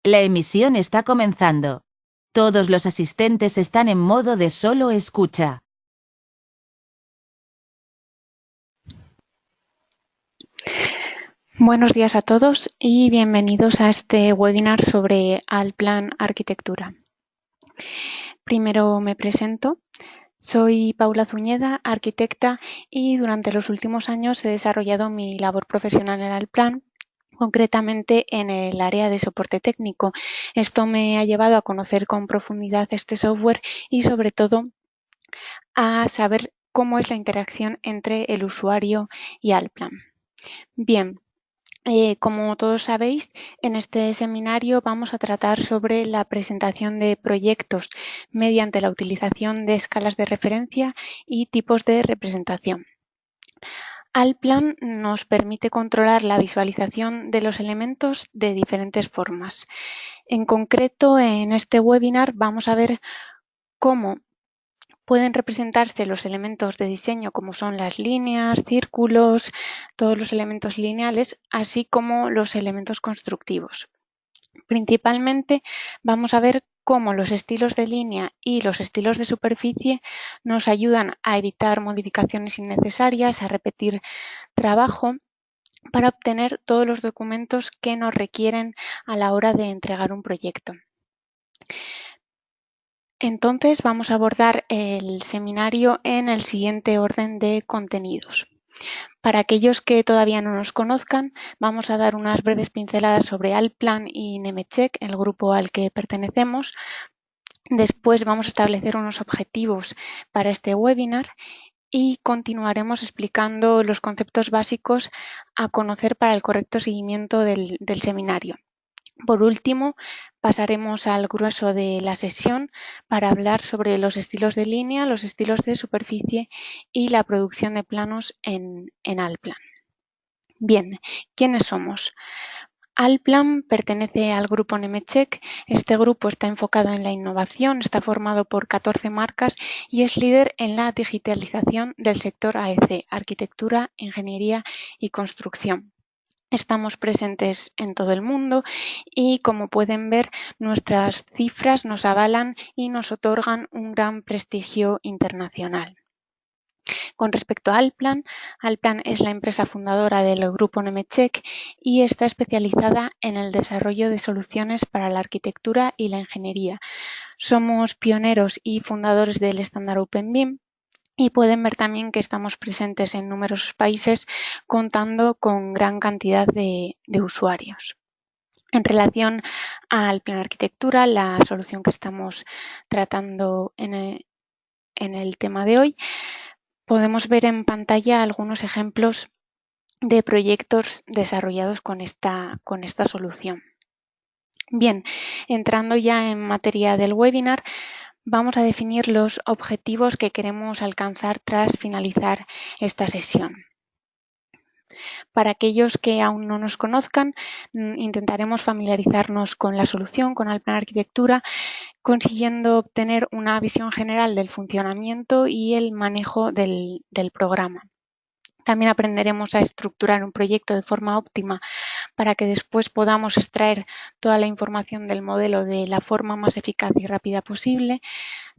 La emisión está comenzando. Todos los asistentes están en modo de solo escucha. Buenos días a todos y bienvenidos a este webinar sobre Allplan Arquitectura. Primero me presento. Soy Paula Zuñeda, arquitecta, y durante los últimos años he desarrollado mi labor profesional en Allplan, concretamente en el área de soporte técnico. Esto me ha llevado a conocer con profundidad este software y sobre todo a saber cómo es la interacción entre el usuario y Allplan. Bien. Como todos sabéis, en este seminario vamos a tratar sobre la presentación de proyectos mediante la utilización de escalas de referencia y tipos de representación. Allplan nos permite controlar la visualización de los elementos de diferentes formas. En concreto, en este webinar vamos a ver cómo pueden representarse los elementos de diseño como son las líneas, círculos, todos los elementos lineales, así como los elementos constructivos. Principalmente vamos a ver cómo los estilos de línea y los estilos de superficie nos ayudan a evitar modificaciones innecesarias, a repetir trabajo, para obtener todos los documentos que nos requieren a la hora de entregar un proyecto. Entonces vamos a abordar el seminario en el siguiente orden de contenidos. Para aquellos que todavía no nos conozcan, vamos a dar unas breves pinceladas sobre Allplan y Nemetschek, el grupo al que pertenecemos. Después vamos a establecer unos objetivos para este webinar y continuaremos explicando los conceptos básicos a conocer para el correcto seguimiento del seminario. Por último, pasaremos al grueso de la sesión para hablar sobre los estilos de línea, los estilos de superficie y la producción de planos en Allplan. Bien, ¿quiénes somos? Allplan pertenece al grupo Nemetschek. Este grupo está enfocado en la innovación, está formado por 14 marcas y es líder en la digitalización del sector AEC, arquitectura, ingeniería y construcción. Estamos presentes en todo el mundo y, como pueden ver, nuestras cifras nos avalan y nos otorgan un gran prestigio internacional. Con respecto a Allplan, Allplan es la empresa fundadora del grupo Nemetschek y está especializada en el desarrollo de soluciones para la arquitectura y la ingeniería. Somos pioneros y fundadores del estándar OpenBIM. Y pueden ver también que estamos presentes en numerosos países contando con gran cantidad de usuarios. En relación a Allplan Arquitectura, la solución que estamos tratando en el tema de hoy, podemos ver en pantalla algunos ejemplos de proyectos desarrollados con esta solución. Bien, entrando ya en materia del webinar, vamos a definir los objetivos que queremos alcanzar tras finalizar esta sesión. Para aquellos que aún no nos conozcan, intentaremos familiarizarnos con la solución, con Allplan Arquitectura, consiguiendo obtener una visión general del funcionamiento y el manejo del programa. También aprenderemos a estructurar un proyecto de forma óptima para que después podamos extraer toda la información del modelo de la forma más eficaz y rápida posible,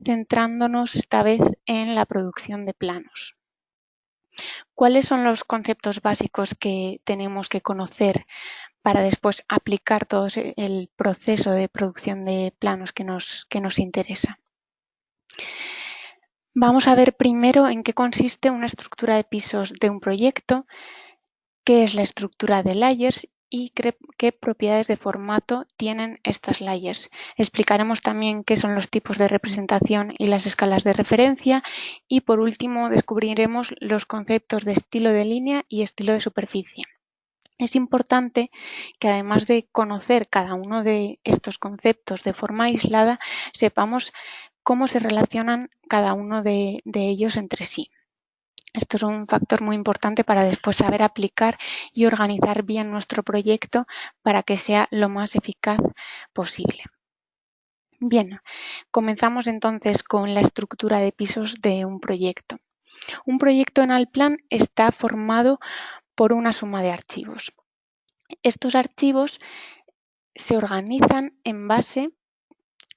centrándonos esta vez en la producción de planos. ¿Cuáles son los conceptos básicos que tenemos que conocer para después aplicar todo el proceso de producción de planos que nos interesa? Vamos a ver primero en qué consiste una estructura de pisos de un proyecto, qué es la estructura de layers y qué propiedades de formato tienen estas layers. Explicaremos también qué son los tipos de representación y las escalas de referencia y, por último, descubriremos los conceptos de estilo de línea y estilo de superficie. Es importante que, además de conocer cada uno de estos conceptos de forma aislada, sepamos cómo se relacionan cada uno de ellos entre sí. Esto es un factor muy importante para después saber aplicar y organizar bien nuestro proyecto para que sea lo más eficaz posible. Bien, comenzamos entonces con la estructura de pisos de un proyecto. Un proyecto en Allplan está formado por una suma de archivos. Estos archivos se organizan en base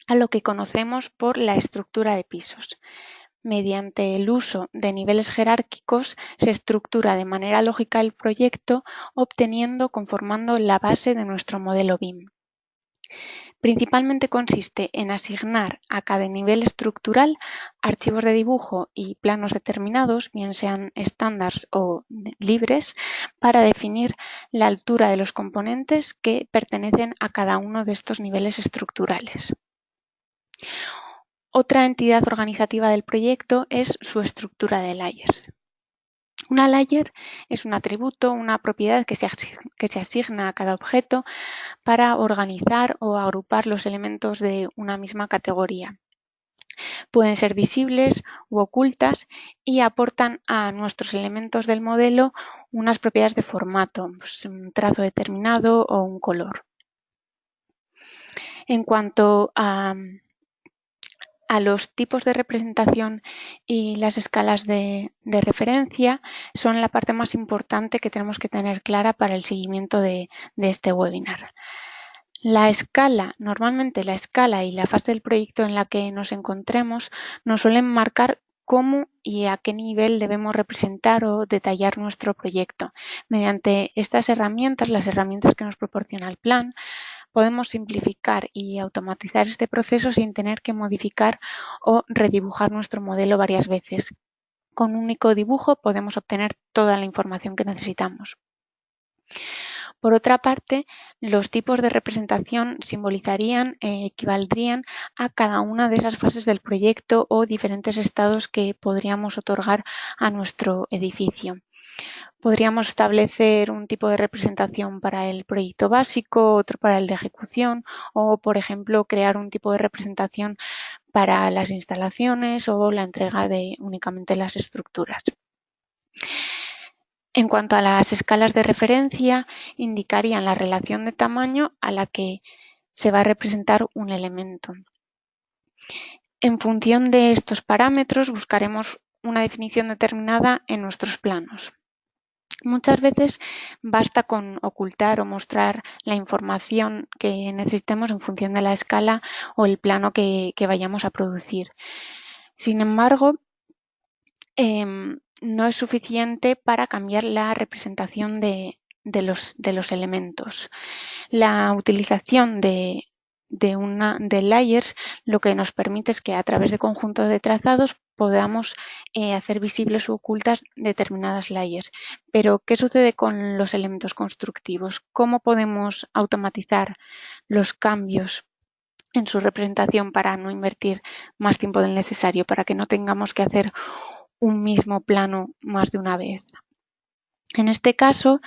a lo que conocemos por la estructura de pisos. Mediante el uso de niveles jerárquicos se estructura de manera lógica el proyecto, conformando la base de nuestro modelo BIM. Principalmente consiste en asignar a cada nivel estructural archivos de dibujo y planos determinados, bien sean estándares o libres, para definir la altura de los componentes que pertenecen a cada uno de estos niveles estructurales. Otra entidad organizativa del proyecto es su estructura de layers. Una layer es un atributo, una propiedad que se asigna a cada objeto para organizar o agrupar los elementos de una misma categoría. Pueden ser visibles u ocultas y aportan a nuestros elementos del modelo unas propiedades de formato, pues un trazo determinado o un color. En cuanto a los tipos de representación y las escalas de referencia, son la parte más importante que tenemos que tener clara para el seguimiento de este webinar. Normalmente la escala y la fase del proyecto en la que nos encontremos nos suelen marcar cómo y a qué nivel debemos representar o detallar nuestro proyecto. Mediante estas herramientas, las herramientas que nos proporciona el plan, podemos simplificar y automatizar este proceso sin tener que modificar o redibujar nuestro modelo varias veces. Con un único dibujo podemos obtener toda la información que necesitamos. Por otra parte, los tipos de representación equivaldrían a cada una de esas fases del proyecto o diferentes estados que podríamos otorgar a nuestro edificio. Podríamos establecer un tipo de representación para el proyecto básico, otro para el de ejecución o, por ejemplo, crear un tipo de representación para las instalaciones o la entrega de únicamente las estructuras. En cuanto a las escalas de referencia, indicarían la relación de tamaño a la que se va a representar un elemento. En función de estos parámetros, buscaremos una definición determinada en nuestros planos. Muchas veces basta con ocultar o mostrar la información que necesitemos en función de la escala o el plano que vayamos a producir. Sin embargo, no es suficiente para cambiar la representación de los elementos. La utilización de layers lo que nos permite es que a través de conjuntos de trazados podamos hacer visibles o ocultas determinadas layers. Pero, ¿qué sucede con los elementos constructivos? ¿Cómo podemos automatizar los cambios en su representación para no invertir más tiempo del necesario, para que no tengamos que hacer un mismo plano más de una vez? En este caso,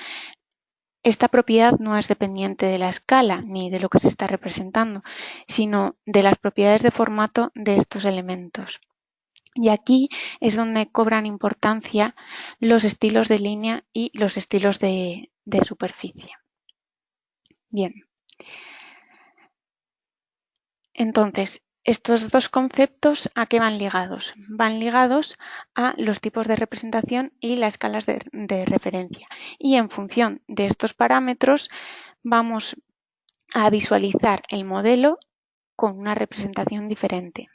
esta propiedad no es dependiente de la escala ni de lo que se está representando, sino de las propiedades de formato de estos elementos. Y aquí es donde cobran importancia los estilos de línea y los estilos de superficie. Bien. Entonces, estos dos conceptos, ¿a qué van ligados? Van ligados a los tipos de representación y las escalas de referencia. Y en función de estos parámetros vamos a visualizar el modelo con una representación diferente.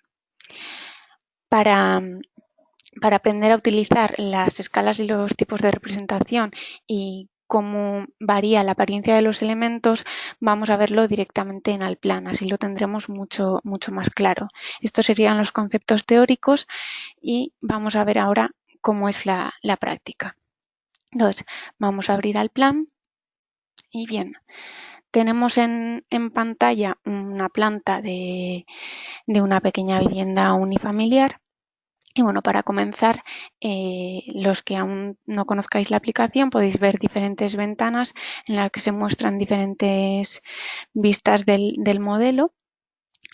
Para aprender a utilizar las escalas y los tipos de representación y cómo varía la apariencia de los elementos, vamos a verlo directamente en Allplan, así lo tendremos mucho más claro. Estos serían los conceptos teóricos y vamos a ver ahora cómo es la práctica. Entonces, vamos a abrir Allplan y bien, tenemos en pantalla una planta de una pequeña vivienda unifamiliar. Y bueno, para comenzar, los que aún no conozcáis la aplicación, podéis ver diferentes ventanas en las que se muestran diferentes vistas del modelo.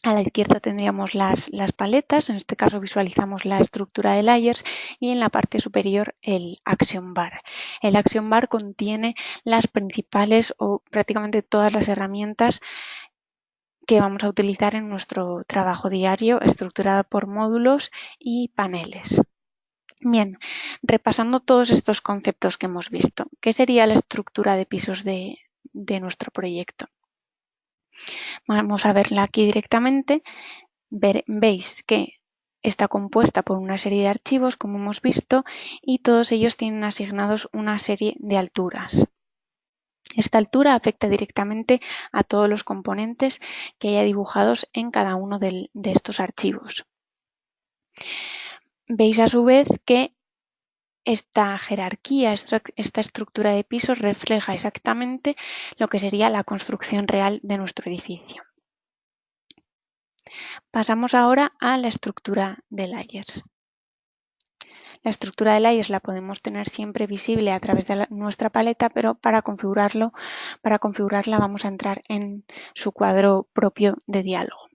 A la izquierda tendríamos las paletas, en este caso visualizamos la estructura de layers, y en la parte superior el Action Bar. El Action Bar contiene las principales o prácticamente todas las herramientas que vamos a utilizar en nuestro trabajo diario, estructurada por módulos y paneles. Bien, repasando todos estos conceptos que hemos visto, ¿qué sería la estructura de pisos de nuestro proyecto? Vamos a verla aquí directamente. Veis que está compuesta por una serie de archivos, como hemos visto, y todos ellos tienen asignados una serie de alturas. Esta altura afecta directamente a todos los componentes que haya dibujados en cada uno de estos archivos. Veis a su vez que esta jerarquía, esta estructura de pisos refleja exactamente lo que sería la construcción real de nuestro edificio. Pasamos ahora a la estructura de layers. La estructura de layers la podemos tener siempre visible a través de nuestra paleta, pero para configurarla vamos a entrar en su cuadro propio de diálogo.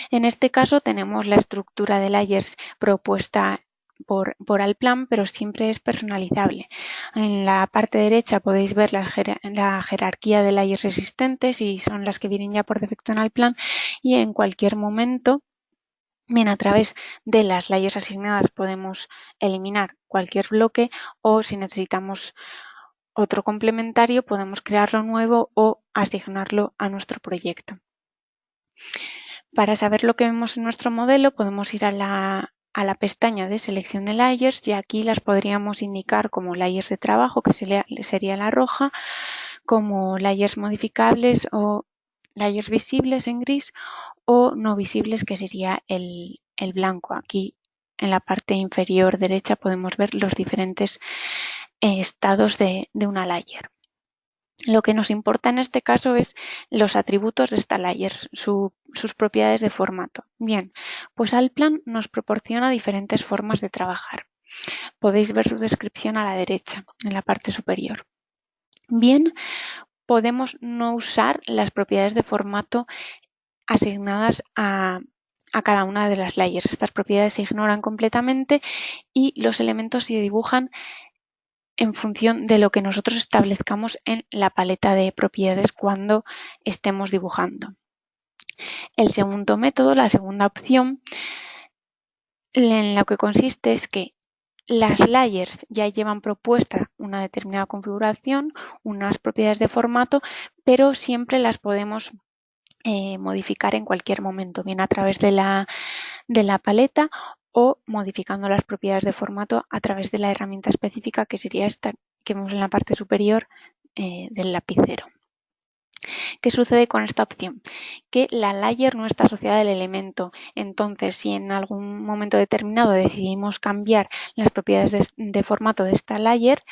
En este caso tenemos la estructura de layers propuesta por Allplan, pero siempre es personalizable. En la parte derecha podéis ver la jerarquía de layers existentes y son las que vienen ya por defecto en Allplan, y en cualquier momento, bien a través de las layers asignadas, podemos eliminar cualquier bloque, o si necesitamos otro complementario podemos crearlo nuevo o asignarlo a nuestro proyecto. Para saber lo que vemos en nuestro modelo podemos ir a la pestaña de selección de layers, y aquí las podríamos indicar como layers de trabajo, que sería la roja, como layers modificables o layers visibles en gris, o no visibles, que sería el blanco. Aquí en la parte inferior derecha podemos ver los diferentes estados de una layer. Lo que nos importa en este caso es los atributos de esta layer, sus propiedades de formato. Bien, pues Allplan nos proporciona diferentes formas de trabajar. Podéis ver su descripción a la derecha, en la parte superior. Bien, podemos no usar las propiedades de formato asignadas a cada una de las layers. Estas propiedades se ignoran completamente y los elementos se dibujan en función de lo que nosotros establezcamos en la paleta de propiedades cuando estemos dibujando. El segundo método, la segunda opción, en lo que consiste es que las layers ya llevan propuesta una determinada configuración, unas propiedades de formato, pero siempre las podemos modificar en cualquier momento, bien a través de la paleta o modificando las propiedades de formato a través de la herramienta específica, que sería esta que vemos en la parte superior del lapicero. ¿Qué sucede con esta opción? Que la layer no está asociada al elemento. Entonces, si en algún momento determinado decidimos cambiar las propiedades de formato de esta layer,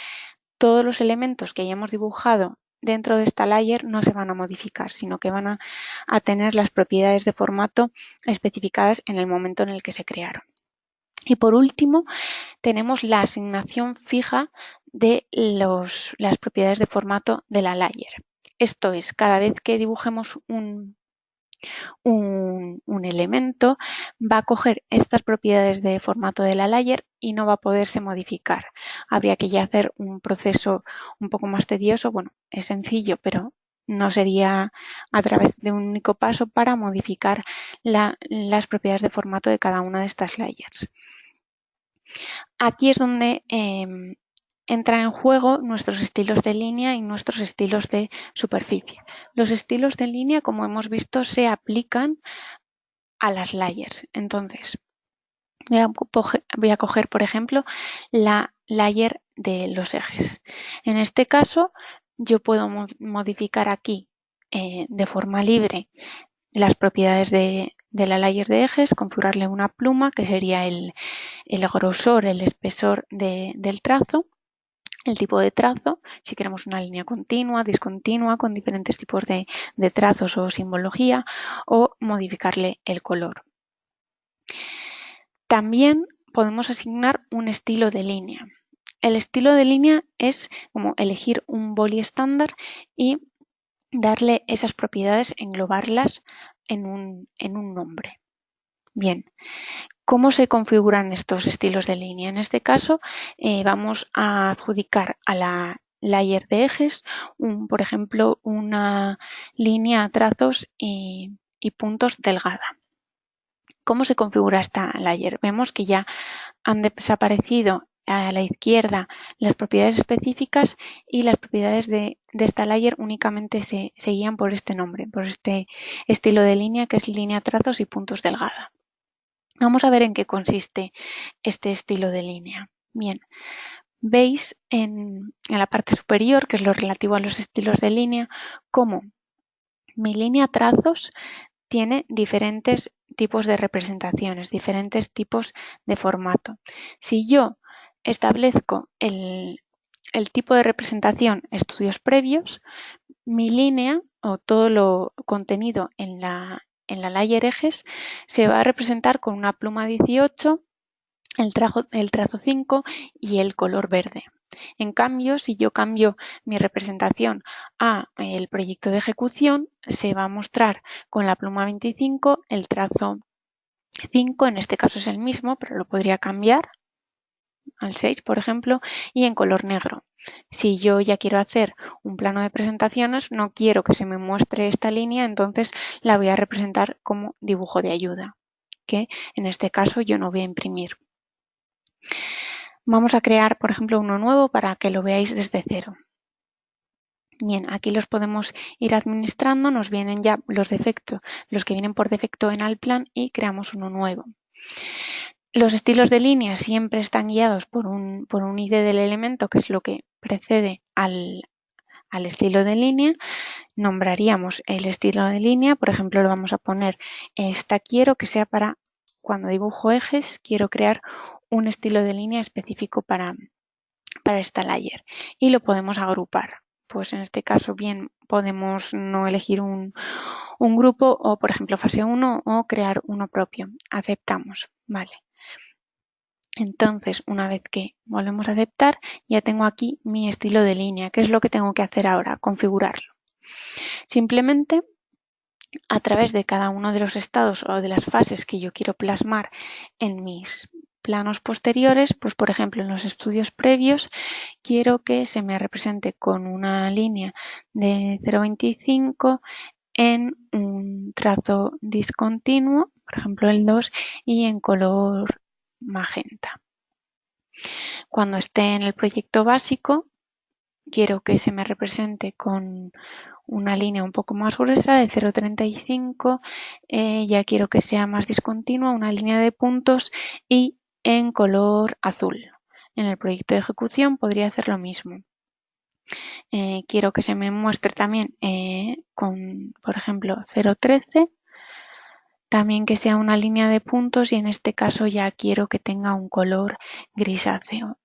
todos los elementos que hayamos dibujado dentro de esta layer no se van a modificar, sino que van a tener las propiedades de formato especificadas en el momento en el que se crearon. Y por último, tenemos la asignación fija de las propiedades de formato de la layer. Esto es, cada vez que dibujemos un elemento, va a coger estas propiedades de formato de la layer y no va a poderse modificar. Habría que ya hacer un proceso un poco más tedioso. Bueno, es sencillo, pero no sería a través de un único paso para modificar las propiedades de formato de cada una de estas layers. Aquí es donde entran en juego nuestros estilos de línea y nuestros estilos de superficie. Los estilos de línea, como hemos visto, se aplican a las layers. Entonces, voy a coger, por ejemplo, la layer de los ejes. En este caso, yo puedo modificar aquí de forma libre las propiedades de la layer de ejes, configurarle una pluma, que sería el grosor, el espesor del trazo, el tipo de trazo, si queremos una línea continua, discontinua, con diferentes tipos de trazos o simbología, o modificarle el color. También podemos asignar un estilo de línea. El estilo de línea es como elegir un boli estándar y darle esas propiedades, englobarlas en un nombre. Bien, ¿cómo se configuran estos estilos de línea? En este caso vamos a adjudicar a la layer de ejes, por ejemplo, una línea, trazos y puntos delgada. ¿Cómo se configura esta layer? Vemos que ya han desaparecido a la izquierda las propiedades específicas y las propiedades de esta layer únicamente se guían por este nombre, por este estilo de línea que es línea, trazos y puntos delgada. Vamos a ver en qué consiste este estilo de línea. Bien, veis en la parte superior, que es lo relativo a los estilos de línea, cómo mi línea trazos tiene diferentes tipos de representaciones, diferentes tipos de formato. Si yo establezco el tipo de representación estudios previos, mi línea o todo lo contenido en la layer ejes se va a representar con una pluma 18, el trazo 5 y el color verde. En cambio, si yo cambio mi representación a el proyecto de ejecución, se va a mostrar con la pluma 25, el trazo 5, en este caso es el mismo, pero lo podría cambiar al 6, por ejemplo, y en color negro. Si yo ya quiero hacer un plano de presentaciones, no quiero que se me muestre esta línea, entonces la voy a representar como dibujo de ayuda, que en este caso yo no voy a imprimir. Vamos a crear, por ejemplo, uno nuevo para que lo veáis desde cero. Bien, aquí los podemos ir administrando, nos vienen ya los que vienen por defecto en Allplan y creamos uno nuevo. Los estilos de línea siempre están guiados por un ID del elemento, que es lo que precede al estilo de línea. Nombraríamos el estilo de línea, por ejemplo, lo vamos a poner, esta quiero que sea para cuando dibujo ejes, quiero crear un estilo de línea específico para esta layer y lo podemos agrupar. Pues en este caso bien podemos no elegir un grupo o por ejemplo fase 1 o crear uno propio. Aceptamos, vale. Entonces una vez que volvemos a aceptar ya tengo aquí mi estilo de línea. ¿Qué es lo que tengo que hacer ahora? Configurarlo. Simplemente a través de cada uno de los estados o de las fases que yo quiero plasmar en mis planos posteriores, pues por ejemplo en los estudios previos quiero que se me represente con una línea de 0,25 en un trazo discontinuo, por ejemplo el 2, y en color magenta. Cuando esté en el proyecto básico, quiero que se me represente con una línea un poco más gruesa de 0,35, ya quiero que sea más discontinua, una línea de puntos y en color azul. En el proyecto de ejecución podría hacer lo mismo. Quiero que se me muestre también con, por ejemplo, 0,13, también que sea una línea de puntos y en este caso ya quiero que tenga un color grisáceo.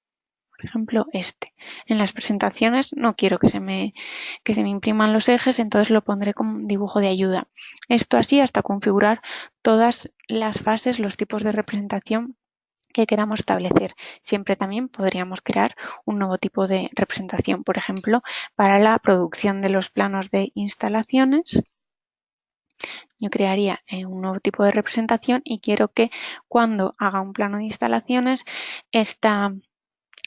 Por ejemplo, este. En las presentaciones no quiero que se me impriman los ejes, entonces lo pondré como dibujo de ayuda. Esto así hasta configurar todas las fases, los tipos de representación que queramos establecer. Siempre también podríamos crear un nuevo tipo de representación, por ejemplo, para la producción de los planos de instalaciones. Yo crearía un nuevo tipo de representación y quiero que cuando haga un plano de instalaciones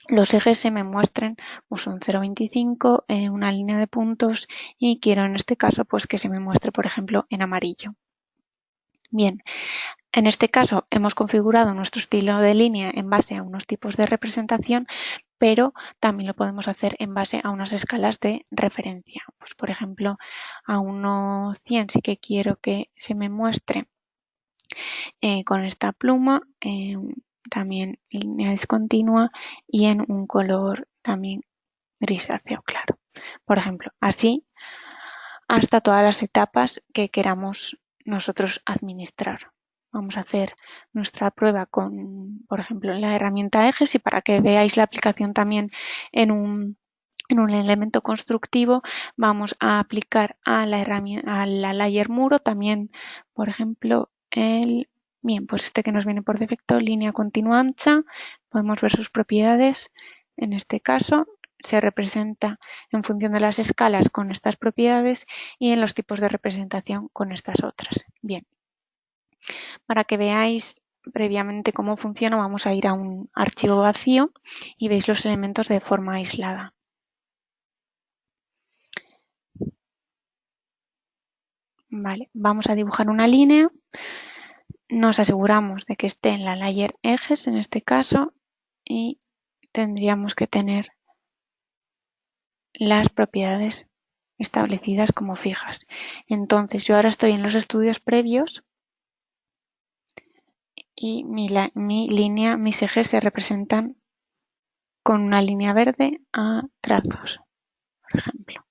los ejes se me muestren pues un 0,25, una línea de puntos y quiero en este caso pues que se me muestre por ejemplo en amarillo. Bien, en este caso hemos configurado nuestro estilo de línea en base a unos tipos de representación, pero también lo podemos hacer en base a unas escalas de referencia. Pues por ejemplo a 1,100 sí que quiero que se me muestre con esta pluma, también línea discontinua y en un color también grisáceo claro. Por ejemplo, así hasta todas las etapas que queramos nosotros administrar. Vamos a hacer nuestra prueba con, por ejemplo, la herramienta ejes y para que veáis la aplicación también en un elemento constructivo, vamos a aplicar a la layer muro también, por ejemplo, bien, pues este que nos viene por defecto, línea continua ancha, podemos ver sus propiedades. En este caso se representa en función de las escalas con estas propiedades y en los tipos de representación con estas otras. Bien, para que veáis previamente cómo funciona, vamos a ir a un archivo vacío y veis los elementos de forma aislada. Vale, vamos a dibujar una línea. Nos aseguramos de que esté en la layer ejes en este caso y tendríamos que tener las propiedades establecidas como fijas. Entonces yo ahora estoy en los estudios previos y mis ejes se representan con una línea verde a trazos, por ejemplo.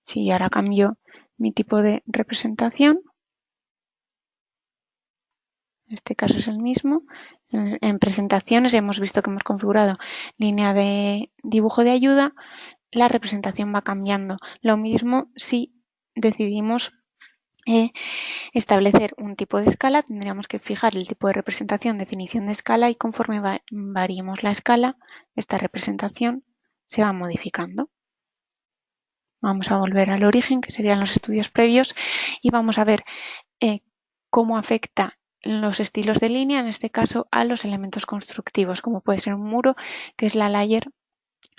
Si ahora cambio mi tipo de representación, en este caso es el mismo. En presentaciones hemos visto que hemos configurado línea de dibujo de ayuda, la representación va cambiando. Lo mismo si decidimos establecer un tipo de escala, tendríamos que fijar el tipo de representación, definición de escala, y conforme variemos la escala, esta representación se va modificando. Vamos a volver al origen, que serían los estudios previos, y vamos a ver cómo afecta los estilos de línea, en este caso a los elementos constructivos, como puede ser un muro, que es la layer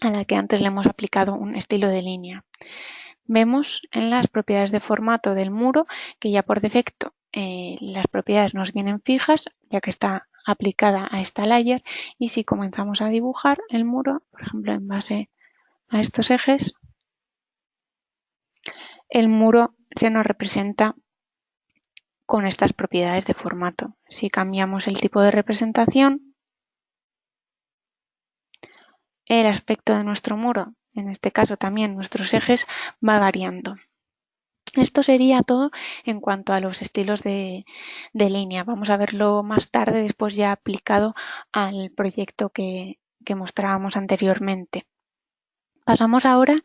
a la que antes le hemos aplicado un estilo de línea. Vemos en las propiedades de formato del muro que ya por defecto las propiedades nos vienen fijas, ya que está aplicada a esta layer, y si comenzamos a dibujar el muro, por ejemplo en base a estos ejes, el muro se nos representa con estas propiedades de formato. Si cambiamos el tipo de representación, el aspecto de nuestro muro, en este caso también nuestros ejes, va variando. Esto sería todo en cuanto a los estilos de línea. Vamos a verlo más tarde, después ya aplicado al proyecto que mostrábamos anteriormente. Pasamos ahora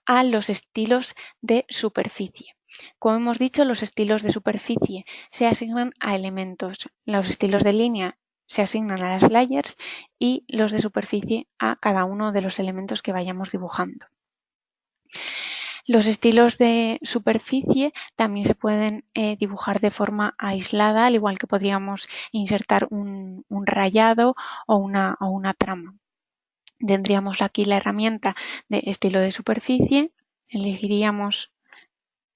a los estilos de superficie. Como hemos dicho, los estilos de superficie se asignan a elementos. Los estilos de línea se asignan a las layers y los de superficie a cada uno de los elementos que vayamos dibujando. Los estilos de superficie también se pueden dibujar de forma aislada, al igual que podríamos insertar un rayado o una trama. Tendríamos aquí la herramienta de estilo de superficie, elegiríamos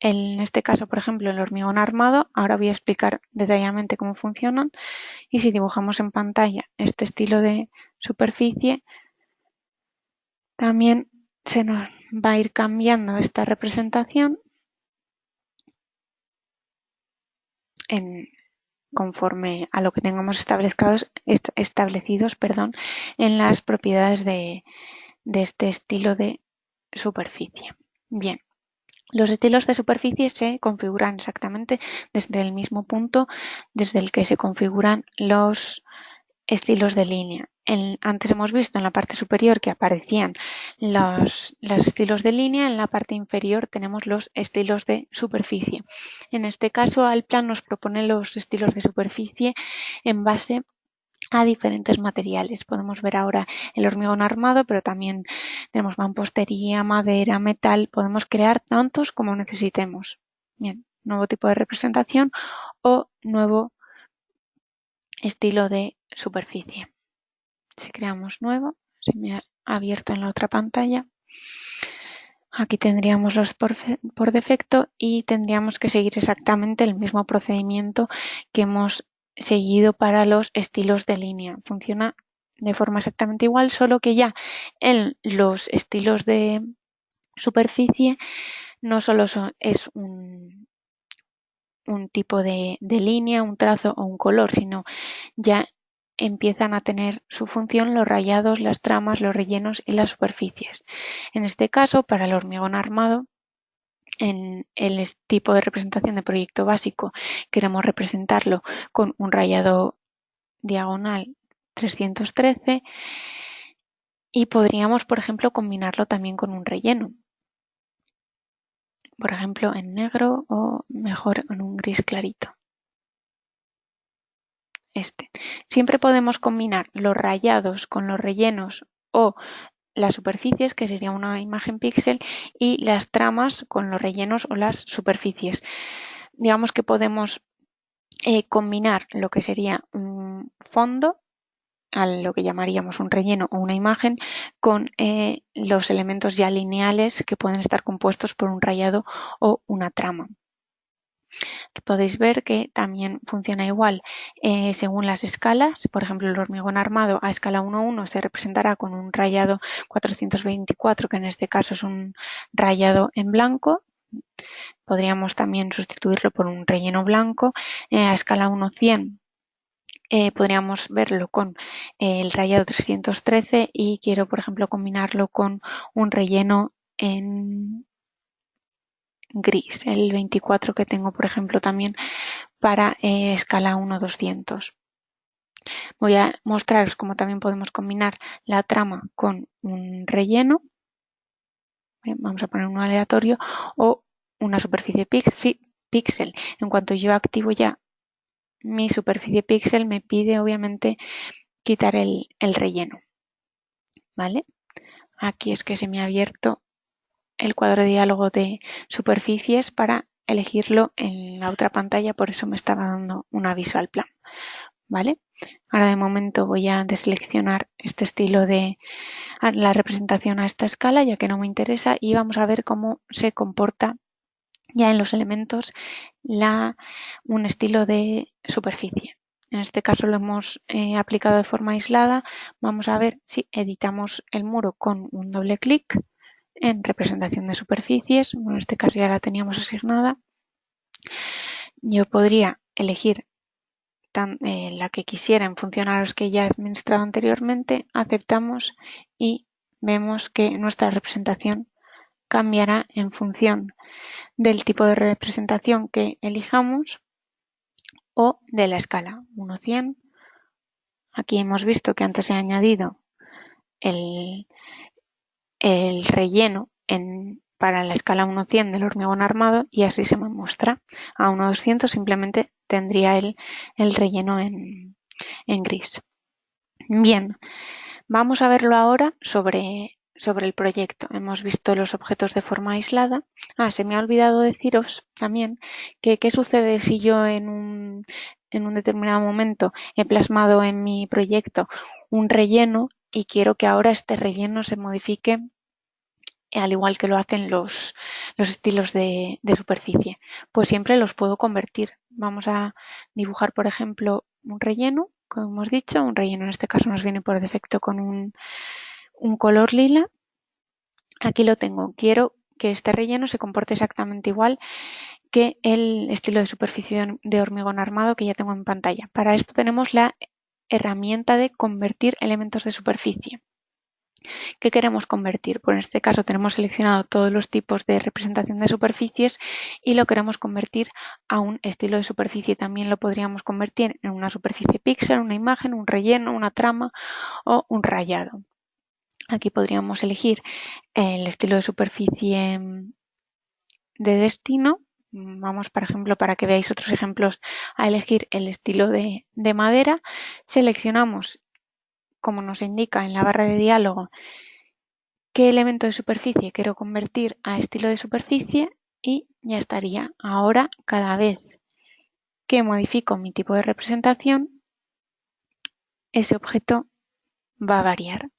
en este caso, por ejemplo, el hormigón armado. Ahora voy a explicar detalladamente cómo funcionan, y si dibujamos en pantalla este estilo de superficie, también se nos va a ir cambiando esta representación conforme a lo que tengamos establecidos en las propiedades de este estilo de superficie. Bien, los estilos de superficie se configuran exactamente desde el mismo punto desde el que se configuran los estilos de línea. Antes hemos visto en la parte superior que aparecían los estilos de línea, en la parte inferior tenemos los estilos de superficie. En este caso, Allplan nos propone los estilos de superficie en base a diferentes materiales. Podemos ver ahora el hormigón armado, pero también tenemos mampostería, madera, metal. Podemos crear tantos como necesitemos. Bien, nuevo tipo de representación o nuevo estilo de superficie. Si creamos nuevo, se me ha abierto en la otra pantalla. Aquí tendríamos los por defecto y tendríamos que seguir exactamente el mismo procedimiento que hemos seguido para los estilos de línea. Funciona de forma exactamente igual, solo que ya en los estilos de superficie no solo es un tipo de línea, un trazo o un color, sino ya empiezan a tener su función los rayados, las tramas, los rellenos y las superficies. En este caso, para el hormigón armado, en el tipo de representación de proyecto básico, queremos representarlo con un rayado diagonal 313 y podríamos, por ejemplo, combinarlo también con un relleno. Por ejemplo, en negro o mejor en un gris clarito. Siempre podemos combinar los rayados con los rellenos o las superficies, que sería una imagen píxel, y las tramas con los rellenos o las superficies. Digamos que podemos combinar lo que sería un fondo, a lo que llamaríamos un relleno o una imagen, con los elementos ya lineales que pueden estar compuestos por un rayado o una trama. que podéis ver que también funciona igual según las escalas. Por ejemplo, el hormigón armado a escala 1:1 se representará con un rayado 424, que en este caso es un rayado en blanco. Podríamos también sustituirlo por un relleno blanco. A escala 1:100 podríamos verlo con el rayado 313 y quiero, por ejemplo, combinarlo con un relleno en gris, el 24 que tengo, por ejemplo, también para escala 1:200. Voy a mostraros cómo también podemos combinar la trama con un relleno. Vamos a poner uno aleatorio o una superficie píxel. En cuanto yo activo ya mi superficie píxel, me pide obviamente quitar el relleno. ¿Vale? Aquí es que se me ha abierto el cuadro de diálogo de superficies para elegirlo en la otra pantalla, por eso me estaba dando un aviso al plan. ¿Vale? Ahora de momento voy a deseleccionar este estilo de la representación a esta escala, ya que no me interesa, y vamos a ver cómo se comporta ya en los elementos un estilo de superficie. En este caso lo hemos aplicado de forma aislada. Vamos a ver si editamos el muro con un doble clic en representación de superficies. Bueno, en este caso ya la teníamos asignada. Yo podría elegir la que quisiera en función a los que ya he administrado anteriormente. Aceptamos y vemos que nuestra representación cambiará en función del tipo de representación que elijamos o de la escala 1:100. Aquí hemos visto que antes he añadido el relleno para la escala 1:100 del hormigón armado y así se me muestra. A 1:200 simplemente tendría el relleno en gris. Bien, vamos a verlo ahora sobre el proyecto. Hemos visto los objetos de forma aislada. Se me ha olvidado deciros también que qué sucede si yo en un determinado momento he plasmado en mi proyecto un relleno y quiero que ahora este relleno se modifique al igual que lo hacen los estilos de superficie. Pues siempre los puedo convertir. Vamos a dibujar, por ejemplo, un relleno, como hemos dicho. Un relleno en este caso nos viene por defecto con un color lila. Aquí lo tengo. Quiero que este relleno se comporte exactamente igual que el estilo de superficie de hormigón armado que ya tengo en pantalla. Para esto tenemos la herramienta de convertir elementos de superficie. ¿Qué queremos convertir? Pues en este caso tenemos seleccionado todos los tipos de representación de superficies y lo queremos convertir a un estilo de superficie. También lo podríamos convertir en una superficie píxel, una imagen, un relleno, una trama o un rayado. Aquí podríamos elegir el estilo de superficie de destino. Vamos, por ejemplo, para que veáis otros ejemplos, a elegir el estilo de madera. Seleccionamos, como nos indica en la barra de diálogo, qué elemento de superficie quiero convertir a estilo de superficie y ya estaría. Ahora, cada vez que modifico mi tipo de representación, ese objeto va a variar.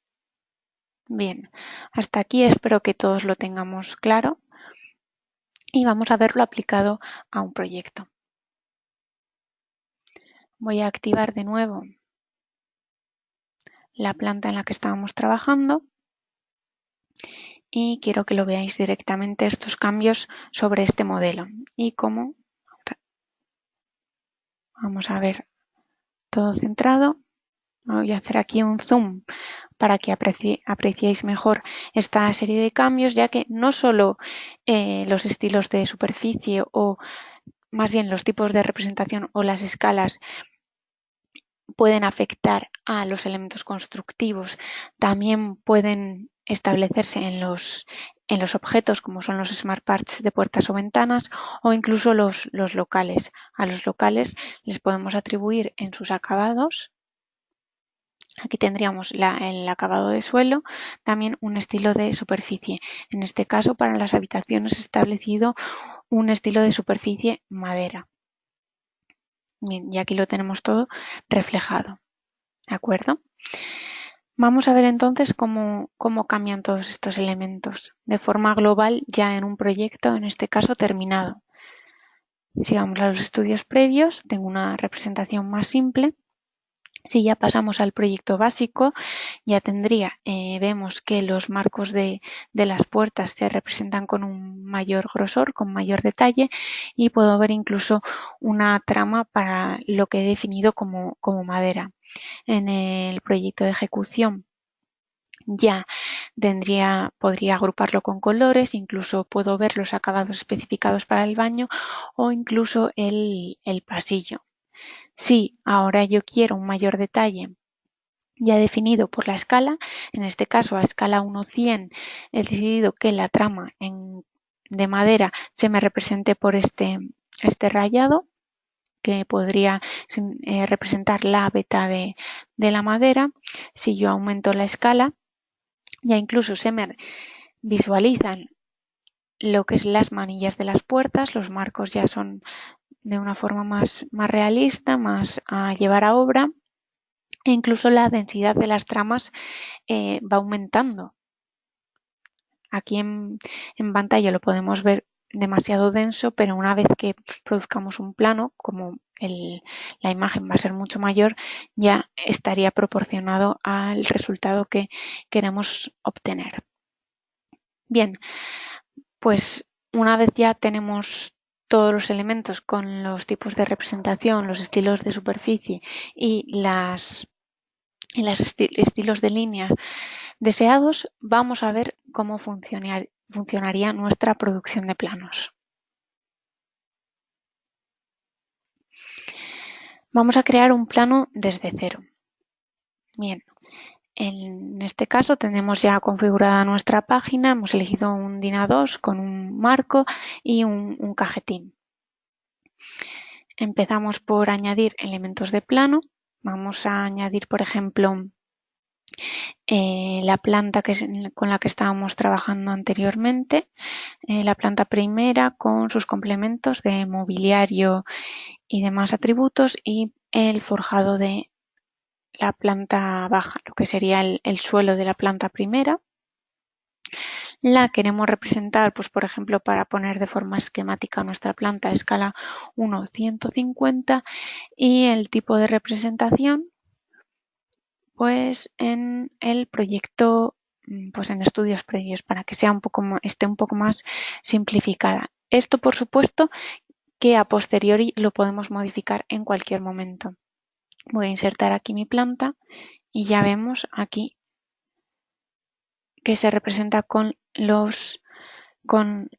Bien, hasta aquí espero que todos lo tengamos claro y vamos a verlo aplicado a un proyecto. Voy a activar de nuevo la planta en la que estábamos trabajando y quiero que lo veáis directamente estos cambios sobre este modelo y cómo vamos a ver todo centrado. Voy a hacer aquí un zoom para que apreciéis mejor esta serie de cambios, ya que no solo los estilos de superficie o más bien los tipos de representación o las escalas pueden afectar a los elementos constructivos, también pueden establecerse en los objetos como son los smart parts de puertas o ventanas o incluso los locales. A los locales les podemos atribuir en sus acabados. Aquí tendríamos el acabado de suelo, también un estilo de superficie. En este caso, para las habitaciones he establecido un estilo de superficie madera. Bien, y aquí lo tenemos todo reflejado. ¿De acuerdo? Vamos a ver entonces cómo cambian todos estos elementos de forma global ya en un proyecto, en este caso terminado. Si vamos a los estudios previos, tengo una representación más simple. Si ya pasamos al proyecto básico, ya vemos que los marcos de las puertas se representan con un mayor grosor, con mayor detalle, y puedo ver incluso una trama para lo que he definido como madera. En el proyecto de ejecución ya podría agruparlo con colores, incluso puedo ver los acabados especificados para el baño o incluso el pasillo. Si ahora yo quiero un mayor detalle ya definido por la escala, en este caso a escala 1:100 he decidido que la trama de madera se me represente por este rayado, que podría representar la beta de la madera. Si yo aumento la escala, ya incluso se me visualizan lo que es las manillas de las puertas, los marcos ya son de una forma más realista, más a llevar a obra, e incluso la densidad de las tramas va aumentando. Aquí en pantalla lo podemos ver demasiado denso, pero una vez que produzcamos un plano, como la imagen va a ser mucho mayor, ya estaría proporcionado al resultado que queremos obtener. Bien, pues una vez ya tenemos todos los elementos con los tipos de representación, los estilos de superficie y los estilos de línea deseados, vamos a ver cómo funcionaría nuestra producción de planos. Vamos a crear un plano desde cero. Bien, en este caso tenemos ya configurada nuestra página, hemos elegido un DIN A2 con un marco y un cajetín. Empezamos por añadir elementos de plano. Vamos a añadir, por ejemplo, la planta con la que estábamos trabajando anteriormente, la planta primera con sus complementos de mobiliario y demás atributos, y el forjado de la planta baja, lo que sería el suelo de la planta primera. La queremos representar, pues por ejemplo, para poner de forma esquemática nuestra planta a escala 1:150, y el tipo de representación pues en el proyecto, pues en estudios previos, para que sea esté un poco más simplificada. Esto, por supuesto, que a posteriori lo podemos modificar en cualquier momento. Voy a insertar aquí mi planta y ya vemos aquí que se representa con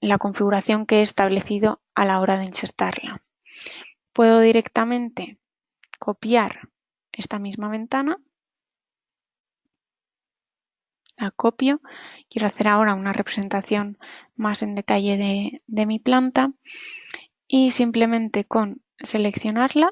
la configuración que he establecido a la hora de insertarla. Puedo directamente copiar esta misma ventana. La copio. Quiero hacer ahora una representación más en detalle de mi planta, y simplemente con seleccionarla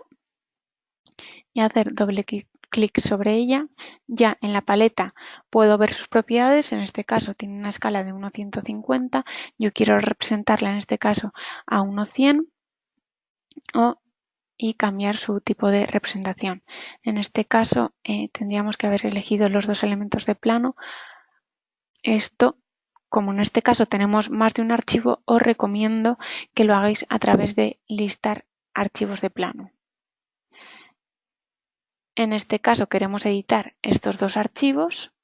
y hacer doble clic sobre ella, ya en la paleta puedo ver sus propiedades. En este caso tiene una escala de 1:150, yo quiero representarla en este caso a 1:100 y cambiar su tipo de representación. En este caso tendríamos que haber elegido los dos elementos de plano. Esto, como en este caso tenemos más de un archivo, os recomiendo que lo hagáis a través de listar archivos de plano. En este caso queremos editar estos dos archivos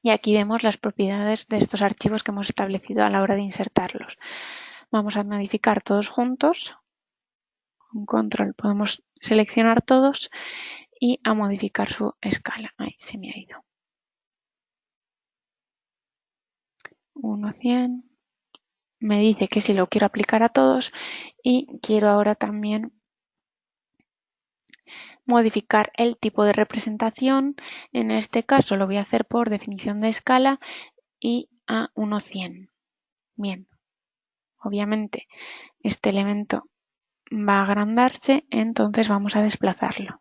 y aquí vemos las propiedades de estos archivos que hemos establecido a la hora de insertarlos. Vamos a modificar todos juntos. Con control podemos seleccionar todos y a modificar su escala. Ahí se me ha ido. 1:100. Me dice que si lo quiero aplicar a todos, y quiero ahora también modificar el tipo de representación. En este caso lo voy a hacer por definición de escala y a 1:100. Bien, obviamente este elemento va a agrandarse, entonces vamos a desplazarlo.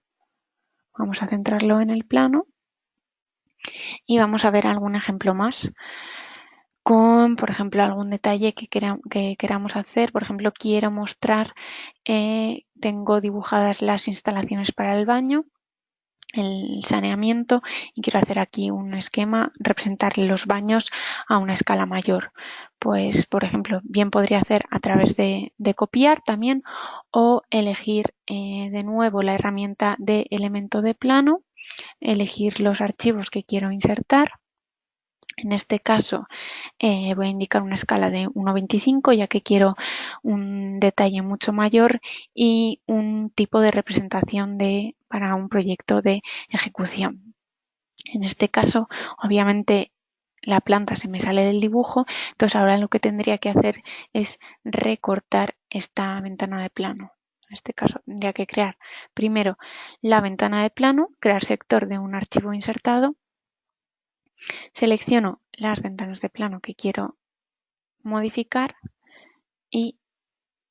Vamos a centrarlo en el plano y vamos a ver algún ejemplo más con, por ejemplo, algún detalle que queramos hacer. Por ejemplo, quiero mostrar, tengo dibujadas las instalaciones para el baño. el saneamiento y quiero hacer aquí un esquema, representar los baños a una escala mayor. Pues, por ejemplo, bien podría hacer a través de copiar también o elegir de nuevo la herramienta de elemento de plano, elegir los archivos que quiero insertar. En este caso voy a indicar una escala de 1,25 ya que quiero un detalle mucho mayor y un tipo de representación para un proyecto de ejecución. En este caso, obviamente, la planta se me sale del dibujo, entonces ahora lo que tendría que hacer es recortar esta ventana de plano. En este caso tendría que crear primero la ventana de plano, crear sector de un archivo insertado. Selecciono las ventanas de plano que quiero modificar y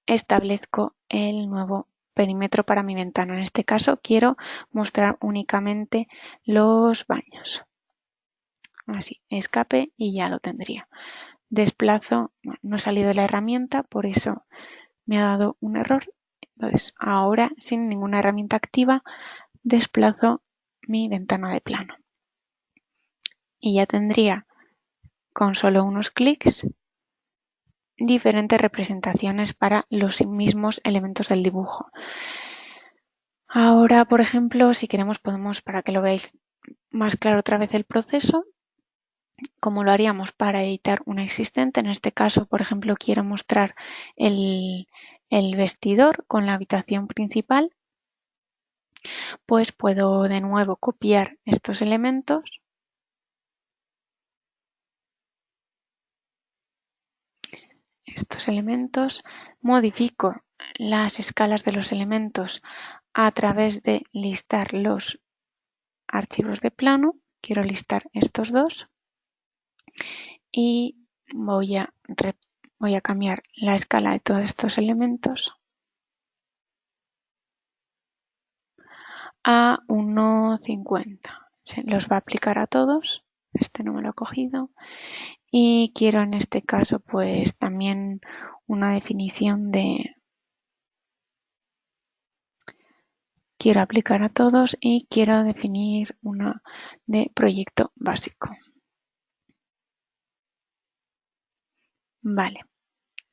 establezco el nuevo perímetro para mi ventana. En este caso quiero mostrar únicamente los baños. Así, escape y ya lo tendría. Desplazo, no he salido de la herramienta, por eso me ha dado un error. Entonces, ahora sin ninguna herramienta activa, desplazo mi ventana de plano. Y ya tendría con solo unos clics diferentes representaciones para los mismos elementos del dibujo. Ahora, por ejemplo, si queremos podemos, para que lo veáis más claro otra vez el proceso, como lo haríamos para editar una existente. En este caso, por ejemplo, quiero mostrar el vestidor con la habitación principal, pues puedo de nuevo copiar estos elementos modifico las escalas de los elementos a través de listar los archivos de plano. Quiero listar estos dos y voy a cambiar la escala de todos estos elementos a 1,50. Se los va a aplicar a todos. Este no me lo he cogido. Y quiero en este caso pues también una definición de... Quiero aplicar a todos y quiero definir una de proyecto básico. Vale,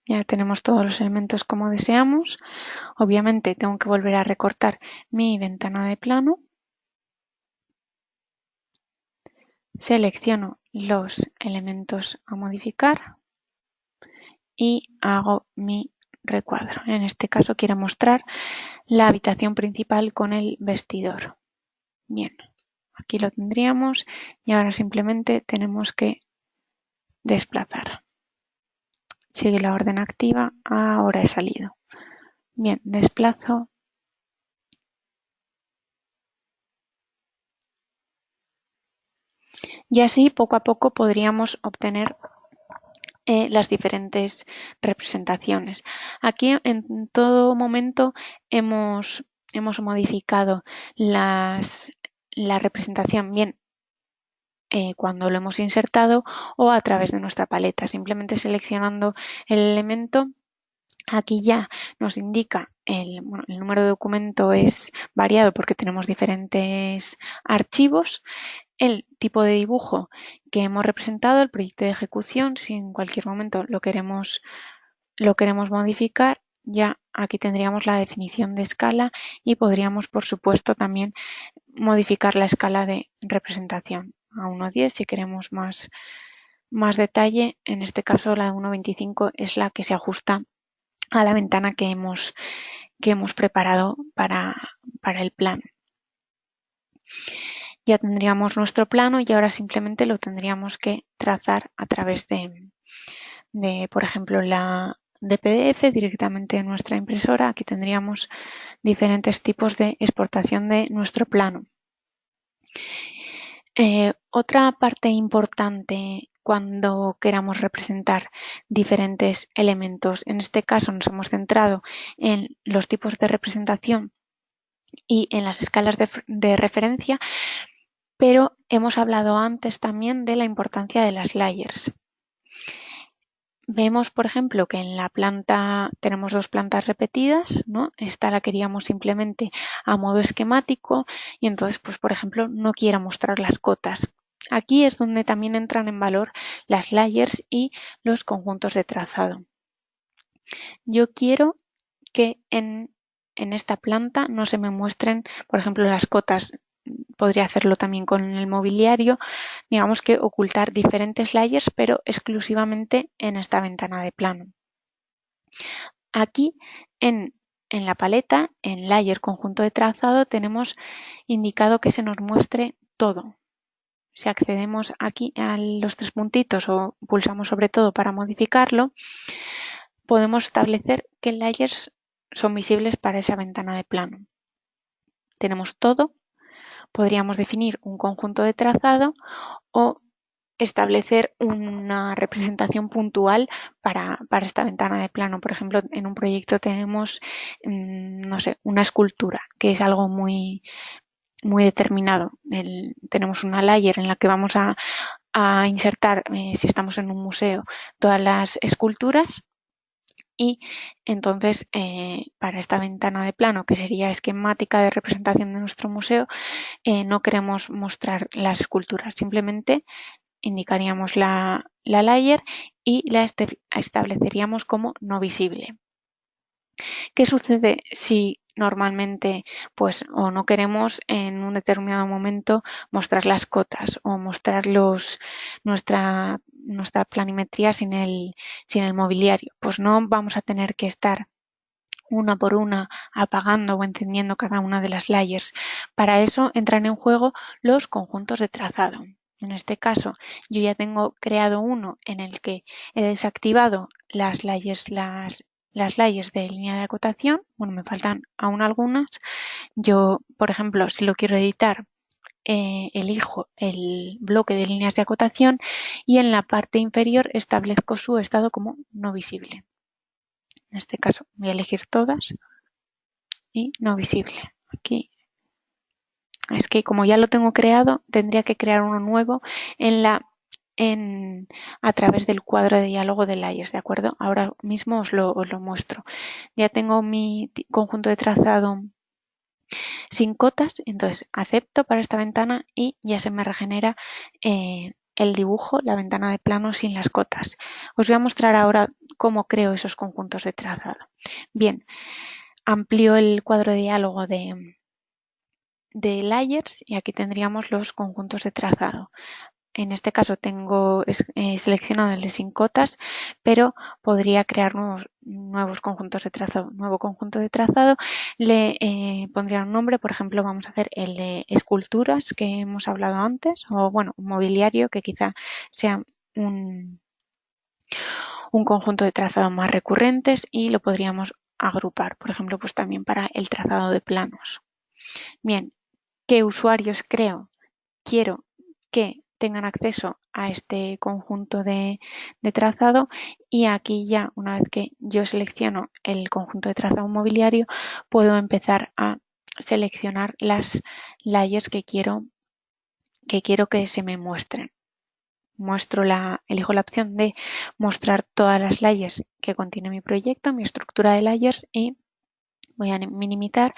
ya tenemos todos los elementos como deseamos. Obviamente tengo que volver a recortar mi ventana de plano. Selecciono los elementos a modificar y hago mi recuadro. En este caso quiero mostrar la habitación principal con el vestidor. Bien, aquí lo tendríamos y ahora simplemente tenemos que desplazar. Sigue la orden activa, ahora he salido. Bien, desplazo. Y así poco a poco podríamos obtener las diferentes representaciones. Aquí en todo momento hemos modificado la representación bien cuando lo hemos insertado o a través de nuestra paleta, simplemente seleccionando el elemento. Aquí ya nos indica el número de documento es variado porque tenemos diferentes archivos, el tipo de dibujo que hemos representado, el proyecto de ejecución, si en cualquier momento lo queremos modificar, ya aquí tendríamos la definición de escala y podríamos, por supuesto, también modificar la escala de representación a 1,10 si queremos más detalle. En este caso, la de 1,25 es la que se ajusta a la ventana que hemos preparado para el plano. Ya tendríamos nuestro plano y ahora simplemente lo tendríamos que trazar a través de por ejemplo, la de PDF directamente en nuestra impresora. Aquí tendríamos diferentes tipos de exportación de nuestro plano. Otra parte importante cuando queramos representar diferentes elementos, en este caso nos hemos centrado en los tipos de representación y en las escalas de referencia, pero hemos hablado antes también de la importancia de las layers. Vemos, por ejemplo, que en la planta tenemos dos plantas repetidas, ¿no? Esta la queríamos simplemente a modo esquemático y entonces, pues, por ejemplo, no quiero mostrar las cotas. Aquí es donde también entran en valor las layers y los conjuntos de trazado. Yo quiero que en esta planta no se me muestren, por ejemplo, las cotas. Podría hacerlo también con el mobiliario, digamos que ocultar diferentes layers, pero exclusivamente en esta ventana de plano. Aquí en la paleta, en Layer Conjunto de Trazado, tenemos indicado que se nos muestre todo. Si accedemos aquí a los tres puntitos o pulsamos sobre todo para modificarlo, podemos establecer qué layers son visibles para esa ventana de plano. Tenemos todo. Podríamos definir un conjunto de trazado o establecer una representación puntual para esta ventana de plano. Por ejemplo, en un proyecto tenemos, no sé, una escultura, que es algo muy, muy determinado. Tenemos una layer en la que vamos a insertar, si estamos en un museo, todas las esculturas. Y entonces, para esta ventana de plano, que sería esquemática de representación de nuestro museo, no queremos mostrar las esculturas, simplemente indicaríamos la layer y la estableceríamos como no visible. ¿Qué sucede si normalmente pues o no queremos en un determinado momento mostrar las cotas o mostrar nuestra planimetría sin el mobiliario? Pues no vamos a tener que estar una por una apagando o encendiendo cada una de las layers. Para eso entran en juego los conjuntos de trazado. En este caso, yo ya tengo creado uno en el que he desactivado las layers de línea de acotación. Bueno, me faltan aún algunas. Yo, por ejemplo, si lo quiero editar, elijo el bloque de líneas de acotación y en la parte inferior establezco su estado como no visible. En este caso voy a elegir todas y no visible. Aquí es que como ya lo tengo creado, tendría que crear uno nuevo a través del cuadro de diálogo de layers, ¿de acuerdo? Ahora mismo os lo muestro. Ya tengo mi conjunto de trazado sin cotas, entonces acepto para esta ventana y ya se me regenera el dibujo, la ventana de plano sin las cotas. Os voy a mostrar ahora cómo creo esos conjuntos de trazado. Bien, amplío el cuadro de diálogo de layers y aquí tendríamos los conjuntos de trazado. En este caso tengo seleccionado el de sin cotas, pero podría crear nuevos conjuntos de trazado. Nuevo conjunto de trazado, le pondría un nombre, por ejemplo, vamos a hacer el de esculturas que hemos hablado antes, o bueno, un mobiliario que quizá sea un conjunto de trazado más recurrentes y lo podríamos agrupar, por ejemplo, pues también para el trazado de planos. Bien, ¿qué usuarios quiero que tengan acceso a este conjunto de trazado? Y aquí ya, una vez que yo selecciono el conjunto de trazado mobiliario, puedo empezar a seleccionar las layers que quiero que se me muestren. Elijo la opción de mostrar todas las layers que contiene mi proyecto, mi estructura de layers, y voy a minimizar.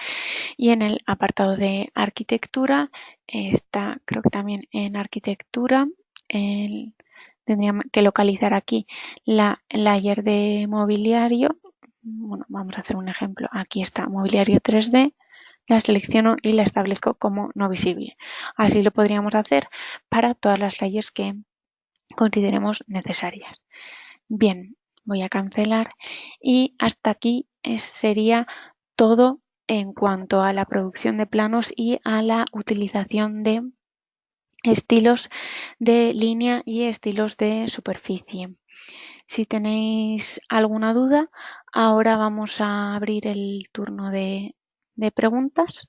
Y en el apartado de arquitectura, está creo que también en arquitectura, tendría que localizar aquí la layer de mobiliario. Bueno, vamos a hacer un ejemplo. Aquí está mobiliario 3D, la selecciono y la establezco como no visible. Así lo podríamos hacer para todas las layers que consideremos necesarias. Bien, voy a cancelar y hasta aquí sería todo en cuanto a la producción de planos y a la utilización de estilos de línea y estilos de superficie. Si tenéis alguna duda, ahora vamos a abrir el turno de preguntas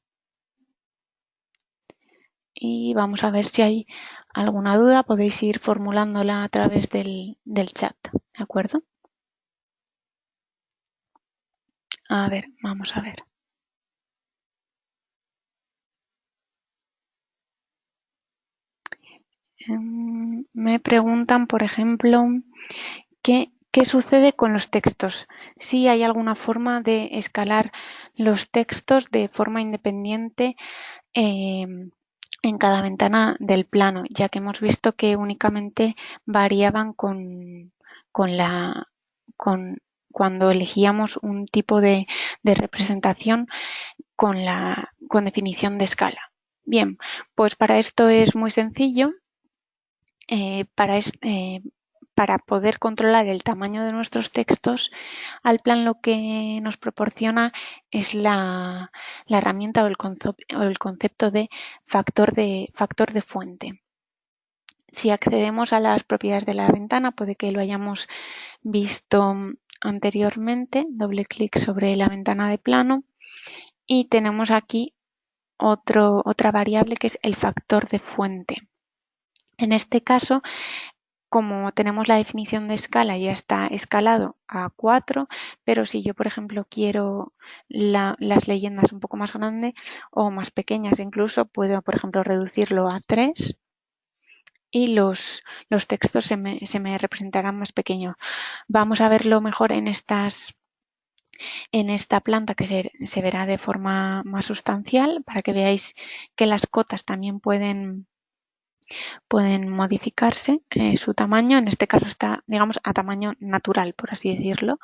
y vamos a ver si hay alguna duda. Podéis ir formulándola a través del chat, ¿de acuerdo? A ver, vamos a ver. Me preguntan, por ejemplo, ¿qué ¿Qué sucede con los textos? Si hay alguna forma de escalar los textos de forma independiente en cada ventana del plano, ya que hemos visto que únicamente variaban cuando elegíamos un tipo de representación con definición de escala. Bien, pues para esto es muy sencillo. Para poder controlar el tamaño de nuestros textos, Allplan lo que nos proporciona es la herramienta o el concepto de factor de fuente. Si accedemos a las propiedades de la ventana, puede que lo hayamos visto anteriormente, doble clic sobre la ventana de plano y tenemos aquí otra variable que es el factor de fuente. En este caso, como tenemos la definición de escala, ya está escalado a 4, pero si yo, por ejemplo, quiero las leyendas un poco más grandes o más pequeñas incluso, puedo, por ejemplo, reducirlo a 3 y los textos se me representarán más pequeños. Vamos a verlo mejor en esta planta que se verá de forma más sustancial para que veáis que las cotas también pueden modificarse su tamaño. En este caso está, digamos, a tamaño natural, por así decirlo,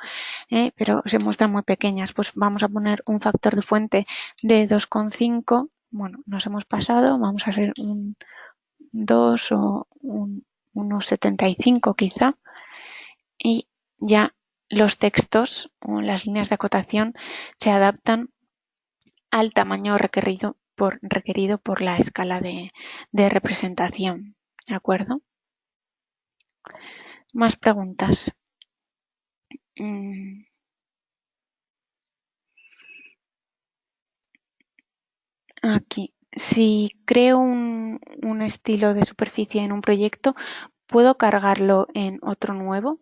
pero se muestran muy pequeñas. Pues vamos a poner un factor de fuente de 2,5. Bueno, nos hemos pasado, vamos a hacer un 2 o un 1,75 quizá, y ya los textos o las líneas de acotación se adaptan al tamaño requerido por la escala de representación. ¿De acuerdo? Más preguntas. Aquí, si creo un estilo de superficie en un proyecto, ¿puedo cargarlo en otro nuevo?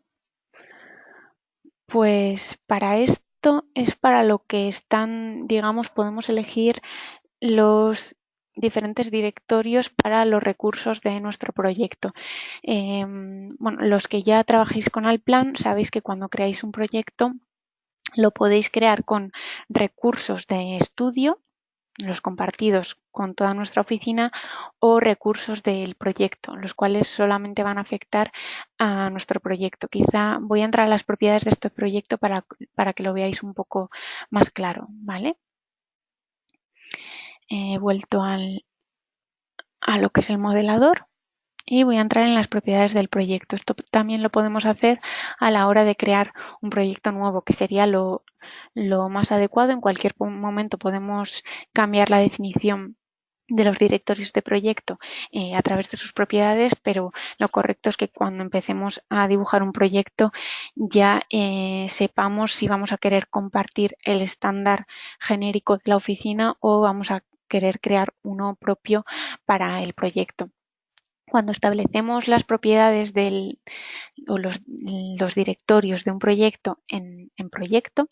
Pues para esto es para lo que están, digamos, podemos elegir los diferentes directorios para los recursos de nuestro proyecto. Bueno, los que ya trabajéis con Allplan sabéis que cuando creáis un proyecto lo podéis crear con recursos de estudio, los compartidos con toda nuestra oficina, o recursos del proyecto, los cuales solamente van a afectar a nuestro proyecto. Quizá voy a entrar a las propiedades de este proyecto para que lo veáis un poco más claro, ¿vale? He vuelto a lo que es el modelador y voy a entrar en las propiedades del proyecto. Esto también lo podemos hacer a la hora de crear un proyecto nuevo, que sería lo más adecuado. En cualquier momento podemos cambiar la definición de los directorios de proyecto a través de sus propiedades, pero lo correcto es que cuando empecemos a dibujar un proyecto ya sepamos si vamos a querer compartir el estándar genérico de la oficina o vamos a querer crear uno propio para el proyecto. Cuando establecemos las propiedades o los directorios de un proyecto en proyecto,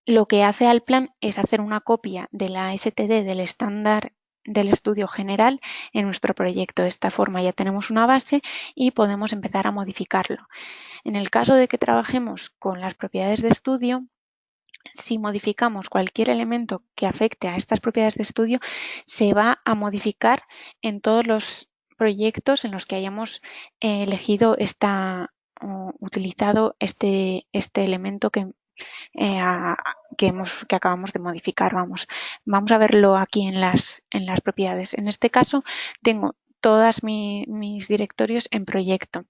lo que hace Allplan es hacer una copia de la STD del estándar del estudio general en nuestro proyecto. De esta forma ya tenemos una base y podemos empezar a modificarlo. En el caso de que trabajemos con las propiedades de estudio, si modificamos cualquier elemento que afecte a estas propiedades de estudio, se va a modificar en todos los proyectos en los que hayamos elegido utilizado este elemento que acabamos de modificar. Vamos a verlo aquí en las propiedades. En este caso tengo todos mis directorios en proyecto,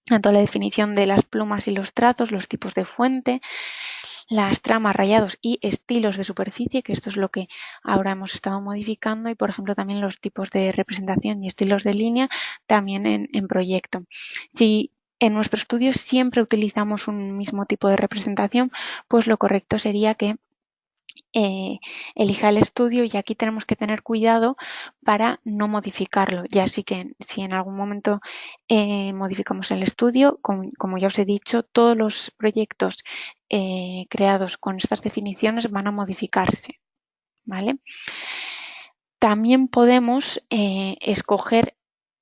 tanto la definición de las plumas y los trazos, los tipos de fuente, las tramas, rayados y estilos de superficie, que esto es lo que ahora hemos estado modificando, y por ejemplo también los tipos de representación y estilos de línea también en proyecto. Si en nuestro estudio siempre utilizamos un mismo tipo de representación, pues lo correcto sería que elija el estudio, y aquí tenemos que tener cuidado para no modificarlo. Ya sí que si en algún momento modificamos el estudio, como ya os he dicho, todos los proyectos creados con estas definiciones van a modificarse, ¿vale? También podemos escoger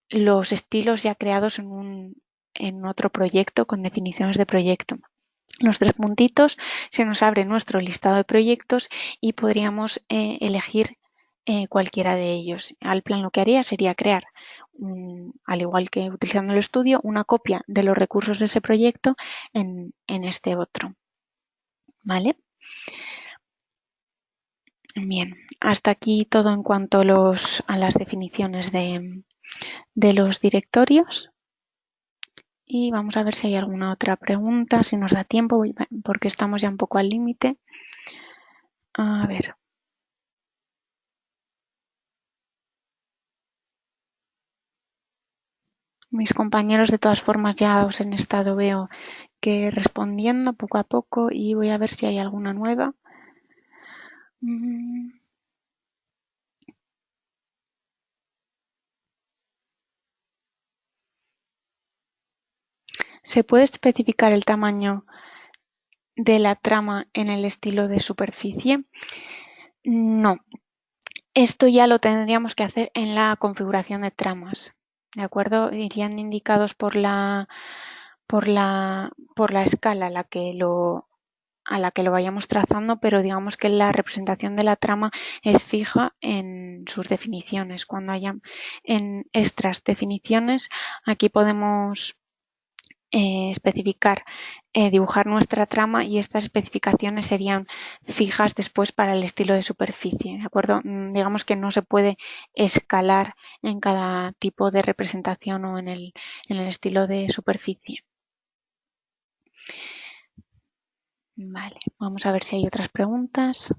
los estilos ya creados en en otro proyecto con definiciones de proyecto. Los 3 puntitos, se nos abre nuestro listado de proyectos y podríamos elegir cualquiera de ellos. Alplan lo que haría sería crear, al igual que utilizando el estudio, una copia de los recursos de ese proyecto en este otro. ¿Vale? Bien, hasta aquí todo en cuanto a las definiciones de los directorios. Y vamos a ver si hay alguna otra pregunta, si nos da tiempo, porque estamos ya un poco al límite. A ver. Mis compañeros de todas formas ya os han estado, veo, que respondiendo poco a poco y voy a ver si hay alguna nueva. ¿Se puede especificar el tamaño de la trama en el estilo de superficie? No. Esto ya lo tendríamos que hacer en la configuración de tramas. ¿De acuerdo? Irían indicados por la escala a la que lo vayamos trazando, pero digamos que la representación de la trama es fija en sus definiciones. Cuando haya en extras definiciones, aquí podemos especificar, dibujar nuestra trama y estas especificaciones serían fijas después para el estilo de superficie, ¿de acuerdo? Digamos que no se puede escalar en cada tipo de representación o en el estilo de superficie. Vale, vamos a ver si hay otras preguntas.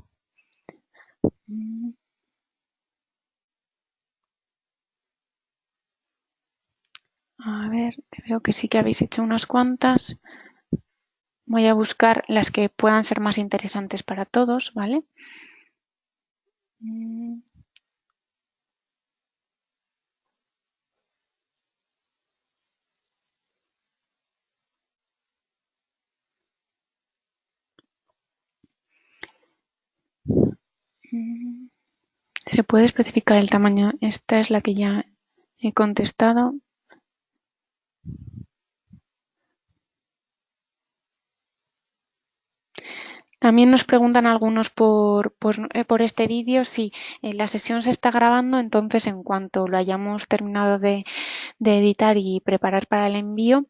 A ver, veo que sí que habéis hecho unas cuantas. Voy a buscar las que puedan ser más interesantes para todos, ¿vale? ¿Se puede especificar el tamaño? Esta es la que ya he contestado. También nos preguntan algunos por este vídeo si la sesión se está grabando, entonces en cuanto lo hayamos terminado de editar y preparar para el envío,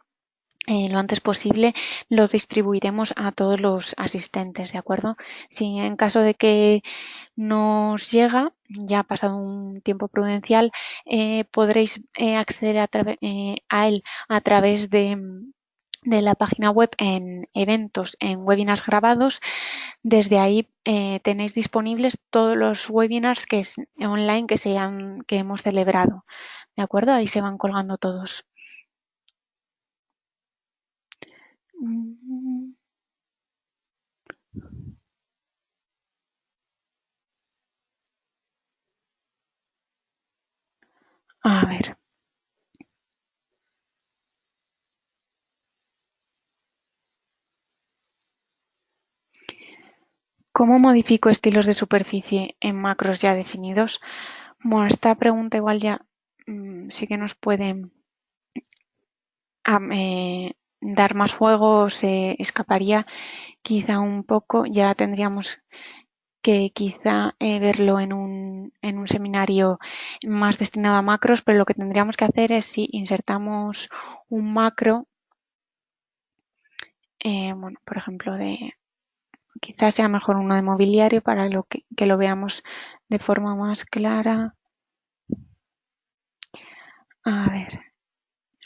lo antes posible lo distribuiremos a todos los asistentes, ¿de acuerdo? Si en caso de que nos llega, ya ha pasado un tiempo prudencial, podréis acceder a él a través de la página web en eventos, en webinars grabados. Desde ahí tenéis disponibles todos los webinars online que hemos celebrado, ¿de acuerdo? Ahí se van colgando todos. A ver. ¿Cómo modifico estilos de superficie en macros ya definidos? Bueno, esta pregunta igual ya sí que nos puede dar más juego, se escaparía quizá un poco. Ya tendríamos que quizá verlo en un seminario más destinado a macros, pero lo que tendríamos que hacer es si insertamos un macro, bueno, por ejemplo, quizás sea mejor uno de mobiliario para que lo veamos de forma más clara. A ver,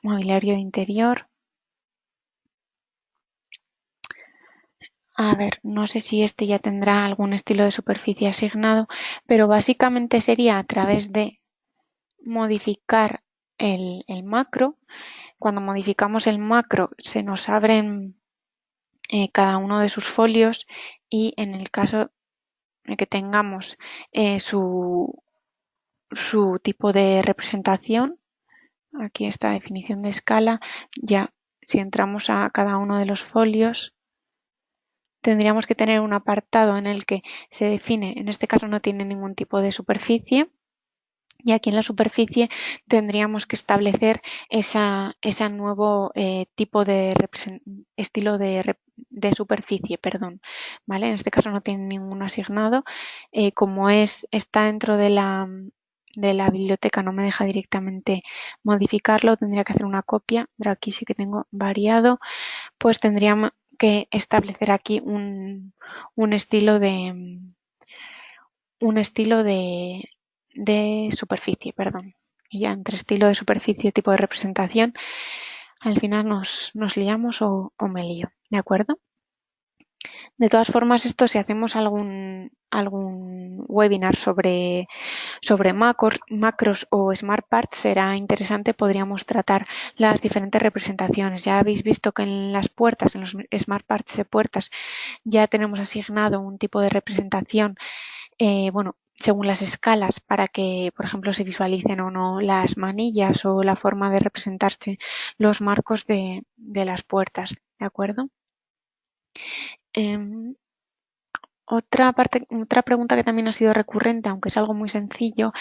mobiliario de interior. A ver, no sé si este ya tendrá algún estilo de superficie asignado, pero básicamente sería a través de modificar el macro. Cuando modificamos el macro se nos abren cada uno de sus folios y en el caso de que tengamos su tipo de representación, aquí está definición de escala, ya si entramos a cada uno de los folios tendríamos que tener un apartado en el que se define, en este caso no tiene ningún tipo de superficie, Y aquí en la superficie tendríamos que establecer ese nuevo tipo de estilo de superficie, perdón, ¿vale? En este caso no tiene ninguno asignado. Como está dentro de la biblioteca, no me deja directamente modificarlo, tendría que hacer una copia, pero aquí sí que tengo variado, pues tendríamos que establecer aquí un estilo de superficie, perdón. Y ya entre estilo de superficie y tipo de representación, al final nos liamos o me lío, ¿de acuerdo? De todas formas, esto si hacemos algún webinar sobre macros o Smart Parts será interesante, podríamos tratar las diferentes representaciones. Ya habéis visto que en las puertas, en los Smart Parts de puertas, ya tenemos asignado un tipo de representación, bueno, según las escalas, para que, por ejemplo, se visualicen o no las manillas o la forma de representarse los marcos de las puertas, ¿de acuerdo? Otra pregunta que también ha sido recurrente, aunque es algo muy sencillo,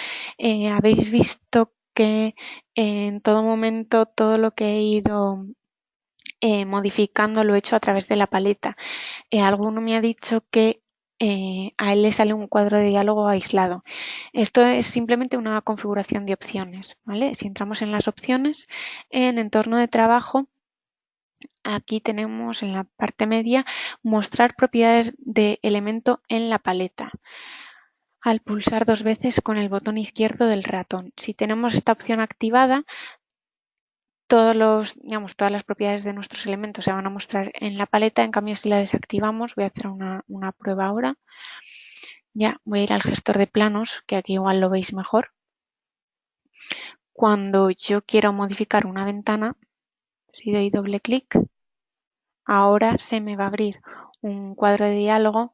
habéis visto que en todo momento todo lo que he ido modificando lo he hecho a través de la paleta. Alguno me ha dicho que a él le sale un cuadro de diálogo aislado. Esto es simplemente una configuración de opciones, ¿vale? Si entramos en las opciones, en entorno de trabajo, aquí tenemos en la parte media mostrar propiedades de elemento en la paleta. Al pulsar 2 veces con el botón izquierdo del ratón. Si tenemos esta opción activada, todas las propiedades de nuestros elementos se van a mostrar en la paleta. En cambio, si la desactivamos, voy a hacer una prueba ahora. Ya voy a ir al gestor de planos, que aquí igual lo veis mejor. Cuando yo quiero modificar una ventana, si doy doble clic, ahora se me va a abrir un cuadro de diálogo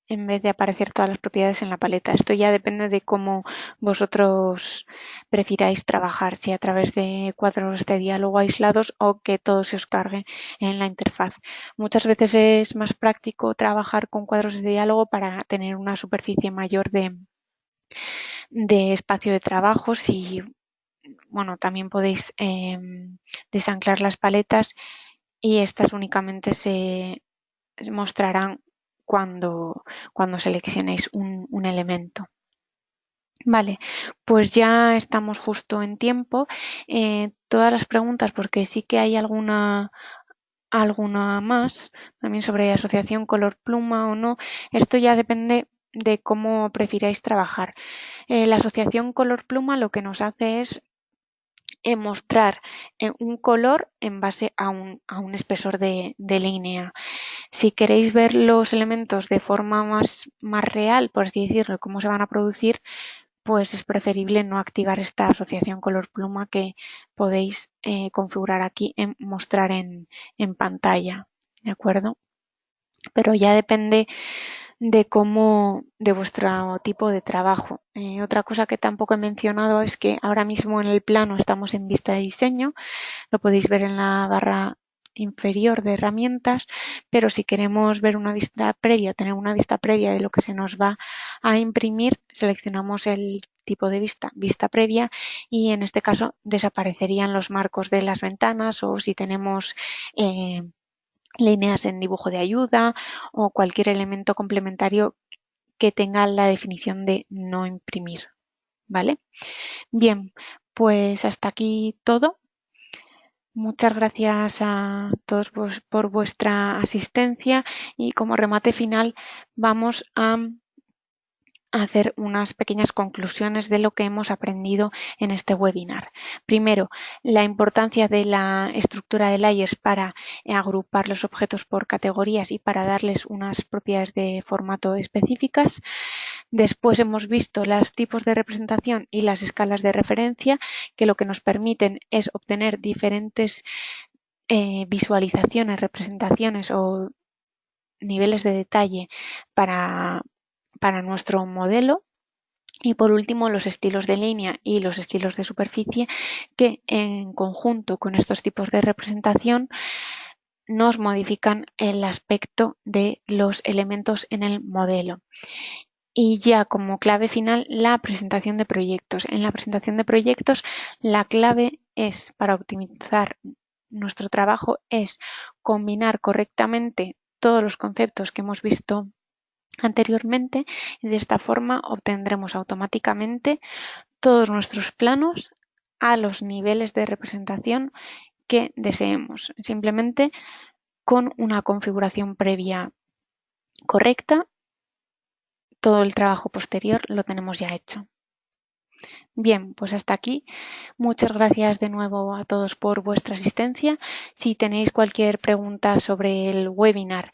en vez de aparecer todas las propiedades en la paleta. Esto ya depende de cómo vosotros prefiráis trabajar, si a través de cuadros de diálogo aislados o que todo se os cargue en la interfaz. Muchas veces es más práctico trabajar con cuadros de diálogo para tener una superficie mayor de espacio de trabajo. Si, bueno, también podéis desanclar las paletas y estas únicamente se mostrarán cuando seleccionéis un elemento. Vale, pues ya estamos justo en tiempo. Todas las preguntas, porque sí que hay alguna más, también sobre asociación color pluma o no, esto ya depende de cómo prefiráis trabajar. La asociación color pluma lo que nos hace es mostrar un color en base a un espesor de línea. Si queréis ver los elementos de forma más real, por así decirlo, cómo se van a producir, pues es preferible no activar esta asociación color pluma que podéis configurar aquí en mostrar en pantalla, ¿de acuerdo? Pero ya depende de vuestro tipo de trabajo. Otra cosa que tampoco he mencionado es que ahora mismo en el plano estamos en vista de diseño, lo podéis ver en la barra inferior de herramientas, pero si queremos ver una vista previa, tener una vista previa de lo que se nos va a imprimir, seleccionamos el tipo de vista previa, y en este caso desaparecerían los marcos de las ventanas, o si tenemos líneas en dibujo de ayuda o cualquier elemento complementario que tenga la definición de no imprimir, ¿vale? Bien, pues hasta aquí todo. Muchas gracias a todos por vuestra asistencia, y como remate final vamos a hacer unas pequeñas conclusiones de lo que hemos aprendido en este webinar. Primero, la importancia de la estructura de layers para agrupar los objetos por categorías y para darles unas propiedades de formato específicas. Después hemos visto los tipos de representación y las escalas de referencia, que lo que nos permiten es obtener diferentes visualizaciones, representaciones o niveles de detalle para nuestro modelo. Y por último, los estilos de línea y los estilos de superficie, que en conjunto con estos tipos de representación nos modifican el aspecto de los elementos en el modelo. Y ya como clave final, la presentación de proyectos. En la presentación de proyectos, la clave es para optimizar nuestro trabajo es combinar correctamente todos los conceptos que hemos visto anteriormente y de esta forma obtendremos automáticamente todos nuestros planos a los niveles de representación que deseemos, simplemente con una configuración previa correcta. Todo el trabajo posterior lo tenemos ya hecho. Bien, pues hasta aquí. Muchas gracias de nuevo a todos por vuestra asistencia. Si tenéis cualquier pregunta sobre el webinar,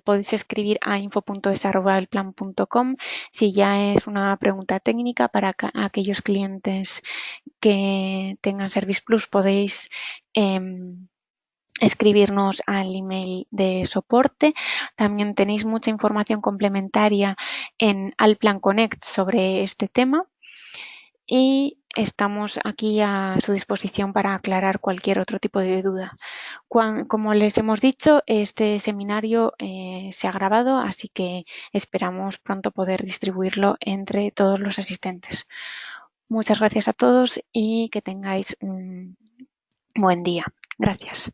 podéis escribir a info.es@elplan.com. Si ya es una pregunta técnica para aquellos clientes que tengan Service Plus, podéis escribirnos al email de soporte. También tenéis mucha información complementaria en Alplan Connect sobre este tema y estamos aquí a su disposición para aclarar cualquier otro tipo de duda. Como les hemos dicho, este seminario se ha grabado, así que esperamos pronto poder distribuirlo entre todos los asistentes. Muchas gracias a todos y que tengáis un buen día. Gracias.